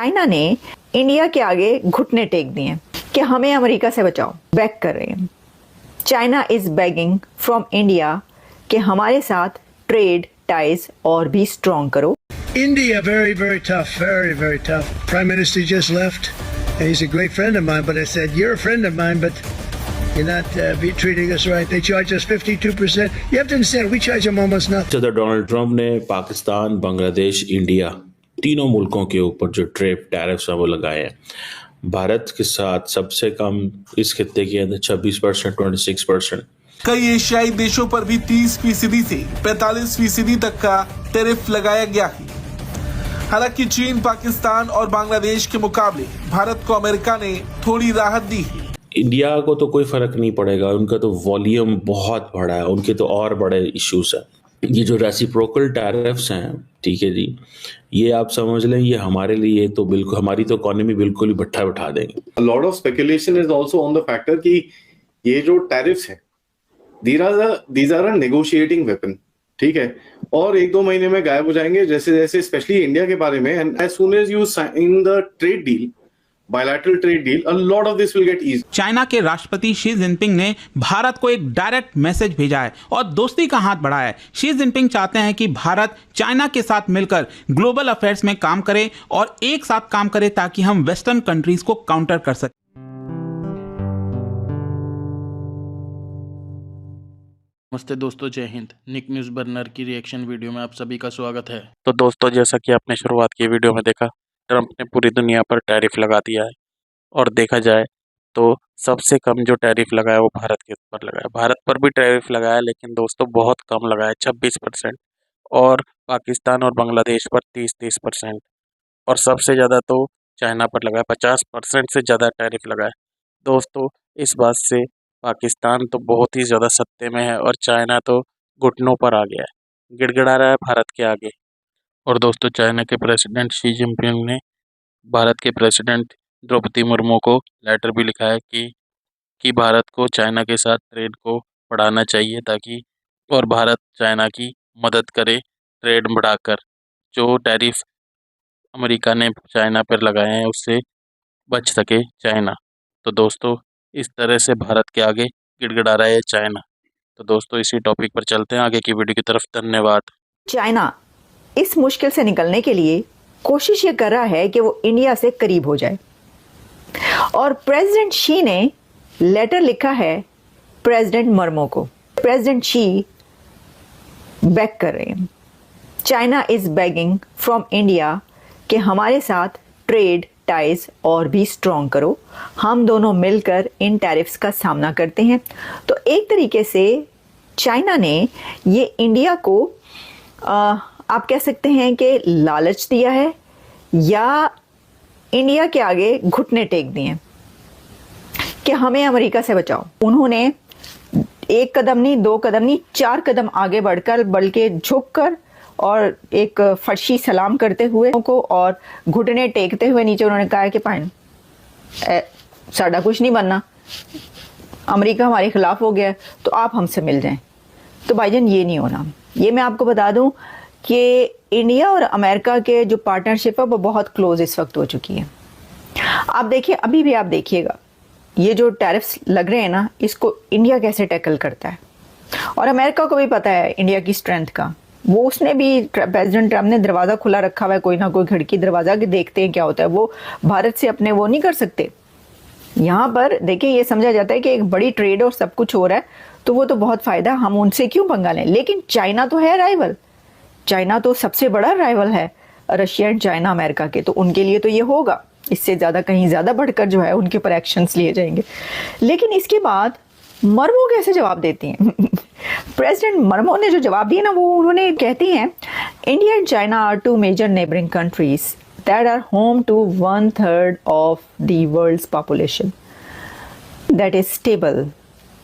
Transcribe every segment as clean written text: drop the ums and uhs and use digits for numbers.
China ने India के आगे घुटने टेक दिए कि हमें अमेरिका से बचाओ, बैक कर रहे हैं। China is begging from India कि हमारे साथ ट्रेड टाइज और भी स्ट्रॉन्ग करो। India, very, very tough, very, very tough. Prime Minister just left. And he's a great friend of mine, but I said, you're a friend of mine, but you're not be treating us right. They charge us 52%. You have to understand, we charge them almost nothing. सदर Donald Trump ने Pakistan, Bangladesh, India तीनों मुल्कों के ऊपर जो trade tariffs हैं वो लगाए हैं। भारत के साथ सबसे कम इस खित्ते के अंदर 26%, 26%। कई एशियाई देशों पर भी 30% से 45% तक का टैरिफ लगाया गया है। हालांकि चीन, पाकिस्तान और बांग्लादेश के मुकाबले भारत को अमेरिका ने थोड़ी राहत दी है। इंडिया को तो कोई फर्क नहीं पड़ेगा, उनका तो वॉल्यूम बहुत बड़ा है, उनके तो और बड़े इश्यूज हैं। ये जो रेसिप्रोकल टैरिफ्स हैं, ठीक है जी, ये आप समझ लें ये हमारे लिए तो बिल्कुल, हमारी तो इकोनॉमी बिल्कुल ही भट्ठा बिठा देंगे। Lot of speculation is also on the factor कि ये जो टैरिफ्स हैं these are a negotiating weapon, ठीक है, और 1-2 महीने में गायब हो जाएंगे जैसे जैसे स्पेशली इंडिया के बारे में। And as soon as you sign the trade deal, bilateral trade deal, a lot of this will get eased. China के राष्ट्रपति शी जिनपिंग ने भारत को एक डायरेक्ट मैसेज भेजा है और दोस्ती का हाथ बढ़ाया है। शी जिनपिंग चाहते हैं कि भारत चाइना के साथ मिलकर ग्लोबल अफेयर्स में काम करे और एक साथ काम करे ताकि हम वेस्टर्न कंट्रीज को काउंटर कर सकें। नमस्ते दोस्तों, जय हिंद। निक न्यूज़ बर्नर की रिएक्शन वीडियो में आप सभी का स्वागत है। तो दोस्तों, जैसा कि आपने शुरुआत की वीडियो में देखा, ट्रंप ने पूरी दुनिया पर टैरिफ लगा दिया है और देखा जाए तो सबसे कम जो टैरिफ लगाया वो भारत के ऊपर लगाया। भारत पर भी टैरिफ लगाया लेकिन दोस्तों बहुत कम लगाया, 26%, और पाकिस्तान और बांग्लादेश पर 30% और सबसे ज़्यादा तो चाइना पर लगाया, 50% से ज़्यादा टैरिफ लगाया। दोस्तों, इस बात से पाकिस्तान तो बहुत ही ज़्यादा सत्ते में है और चाइना तो घुटनों पर आ गया है, गिड़गिड़ा रहा है भारत के आगे। और दोस्तों, चाइना के प्रेसिडेंट शी जिनपिंग ने भारत के प्रेसिडेंट द्रौपदी मुर्मू को लेटर भी लिखा है कि भारत को चाइना के साथ ट्रेड को बढ़ाना चाहिए ताकि और भारत चाइना की मदद करे ट्रेड बढ़ाकर, जो टैरिफ अमेरिका ने चाइना पर लगाए हैं उससे बच सके चाइना। तो दोस्तों, इस तरह से भारत के आगे गिड़गिड़ा रहा है चाइना। तो दोस्तों, इसी टॉपिक पर चलते हैं आगे की वीडियो की तरफ। धन्यवाद। चाइना इस मुश्किल से निकलने के लिए कोशिश ये कर रहा है कि वो इंडिया से करीब हो जाए और प्रेसिडेंट शी ने लेटर लिखा है प्रेसिडेंट मुर्मू को। प्रेसिडेंट शी बैक कर रहे हैं। China is begging from India कि हमारे साथ ट्रेड टाइज और भी स्ट्रॉन्ग करो, हम दोनों मिलकर इन टैरिफ्स का सामना करते हैं। तो एक तरीके से चाइना ने ये इंडिया को आप कह सकते हैं कि लालच दिया है या इंडिया के आगे घुटने टेक दिए कि हमें अमेरिका से बचाओ। उन्होंने 1 कदम नहीं, 2 कदम नहीं, 4 कदम आगे बढ़कर, बल्कि झुककर और एक फर्शी सलाम करते हुए को और घुटने टेकते हुए नीचे उन्होंने कहा कि पाइन साड़ा कुछ नहीं बनना, अमेरिका हमारे खिलाफ हो गया तो आप हमसे मिल जाएं। तो भाईजान, ये नहीं होना। ये मैं आपको बता दूं कि इंडिया और अमेरिका के जो पार्टनरशिप है वो बहुत क्लोज इस वक्त हो चुकी है। आप देखिए, अभी भी आप देखिएगा ये जो टैरिफ्स लग रहे हैं ना, इसको इंडिया कैसे टैकल करता है। और अमेरिका को भी पता है इंडिया की स्ट्रेंथ का। वो उसने भी, प्रेसिडेंट ट्रंप ने दरवाज़ा खुला रखा हुआ है, कोई ना कोई खिड़की दरवाज़ा के देखते हैं क्या होता है। वो भारत से अपने वो नहीं कर सकते। यहाँ पर देखिए, ये समझा जाता है कि एक बड़ी ट्रेड और सब कुछ हो रहा है तो वो तो बहुत फ़ायदा, हम उनसे क्यों पंगा लें। लेकिन चाइना तो है राइवल, चाइना तो सबसे बड़ा राइवल है रशिया एंड चाइना अमेरिका के, तो उनके लिए तो ये होगा। इससे ज़्यादा, कहीं ज़्यादा बढ़कर जो है उनके ऊपर एक्शंस लिए जाएंगे। लेकिन इसके बाद मुर्मू कैसे जवाब देती हैं प्रेसिडेंट मुर्मू ने जो जवाब दिया ना, वो उन्होंने कहती हैं, India and China are 2 major neighbouring countries that are home to 1/3 of the world's population that is stable,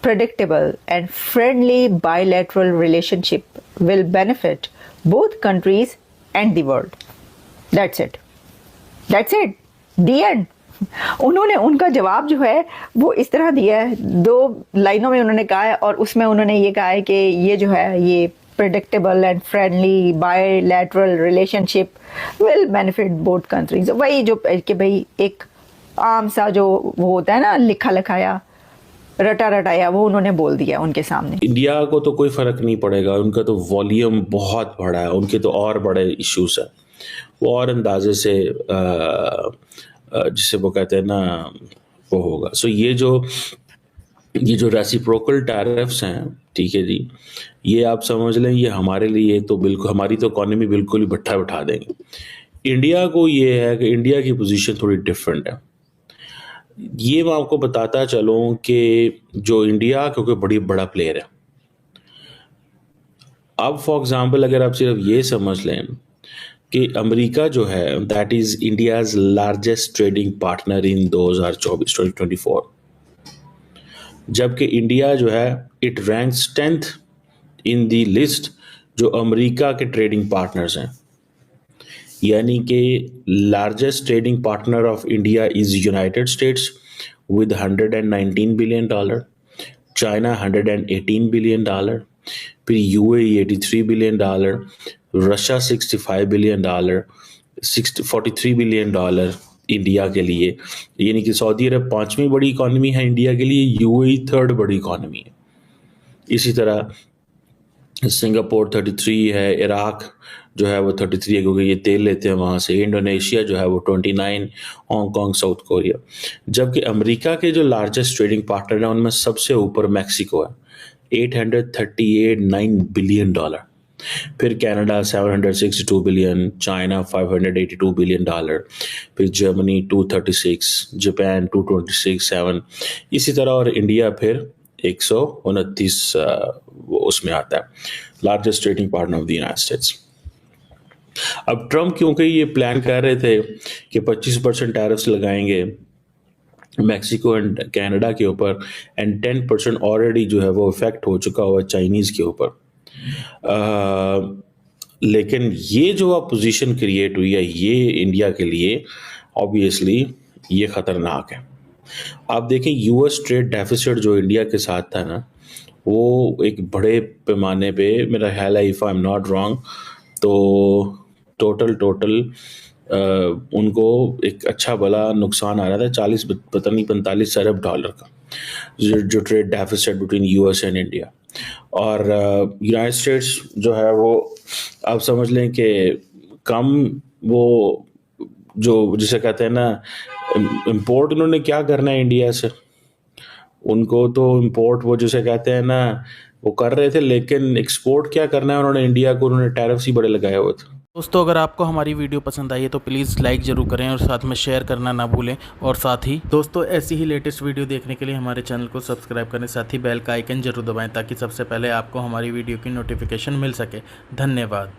predictable and friendly bilateral relationship will benefit both countries and the world. That's it. That's it. The end. उन्होंने उनका जवाब जो है वो इस तरह दिया है, 2 लाइनों में उन्होंने कहा है और उसमें उन्होंने ये कहा है कि ये जो है ये predictable and friendly bilateral relationship will benefit both countries. वही जो कि भाई एक आम सा जो वो होता है ना, लिखा लिखाया रटा रटाया, वो उन्होंने बोल दिया उनके सामने। इंडिया को तो कोई फर्क नहीं पड़ेगा, उनका तो वॉल्यूम बहुत बड़ा है, उनके तो और बड़े इश्यूज हैं, वो और अंदाजे से जिसे वो कहते हैं ना वो होगा। सो ये जो रेसिप्रोकल टैरिफ्स हैं, ठीक है जी, ये आप समझ लें ये हमारे लिए तो बिल्कुल, हमारी तो इकॉनमी बिल्कुल ही भट्ठा बिठा देंगे। इंडिया को ये है कि इंडिया की पोजीशन थोड़ी डिफरेंट है। ये मैं आपको बताता चलूं कि जो इंडिया क्योंकि बड़ा प्लेयर है, अब फॉर एग्जांपल अगर आप सिर्फ ये समझ लें कि अमेरिका जो है that is India's largest trading partner in 2024, जबकि इंडिया जो है it ranks 10th in the list जो अमेरिका के ट्रेडिंग पार्टनर्स हैं, यानी कि largest trading partner of India is United States with $119 billion, China $118 billion, फिर UAE $83 billion, Russia $65 billion, $43 billion India के लिए, यानी कि सऊदी अरब 5वीं बड़ी इकॉनमी है इंडिया के लिए, यूएई 3rd बड़ी इकॉनमी है। इसी तरह सिंगापुर 33 है, इराक जो है वो 33 है क्योंकि ये तेल लेते हैं वहाँ से, इंडोनेशिया जो है वो 29, हांगकांग, साउथ कोरिया। जबकि अमेरिका के जो लार्जेस्ट ट्रेडिंग पार्टनर हैं उनमें सबसे ऊपर मैक्सिको है, $838.9 बिलियन, फिर कनाडा $762 बिलियन, चाइना $582 बिलियन, फिर जर्मनी 236, जापान 226.7, इसी तरह और इंडिया फिर 129 उसमें आता है, largest trading partner of the United states. अब ट्रम्प क्योंकि ये प्लान कर रहे थे कि 25% टैरिफ्स लगाएंगे मैक्सिको एंड कनाडा के ऊपर, एंड 10% ऑलरेडी जो है वो इफेक्ट हो चुका हुआ चाइनीज़ के ऊपर, लेकिन ये जो अपोजिशन क्रिएट हुई है ये इंडिया के लिए ऑब्वियसली ये ख़तरनाक है। आप देखें यूएस ट्रेड डेफिसिट जो इंडिया के साथ था ना, वो एक बड़े पैमाने पे, मेरा ख्याल है if I am not wrong, तो टोटल उनको एक अच्छा भला नुकसान आ रहा था 40 पता नहीं 45 अरब डॉलर का जो trade deficit between US and India. और यूनाइटेड स्टेट्स जो है वो आप समझ लें कि कम वो जो जिसे कहते हैं ना इंपोर्ट, उन्होंने क्या करना है इंडिया से, उनको तो इंपोर्ट वो जिसे कहते हैं ना वो कर रहे थे, लेकिन एक्सपोर्ट क्या करना है उन्होंने इंडिया को, उन्होंने टैरिफ्स ही बड़े लगाए हुए थे। दोस्तों अगर आपको हमारी वीडियो पसंद आई है तो प्लीज़ लाइक ज़रूर करें और साथ में शेयर करना ना भूलें, और साथ ही दोस्तों ऐसी ही लेटेस्ट वीडियो देखने के लिए हमारे चैनल को सब्सक्राइब करें, साथ ही बेल का आइकन जरूर दबाएं ताकि सबसे पहले आपको हमारी वीडियो की नोटिफिकेशन मिल सके। धन्यवाद।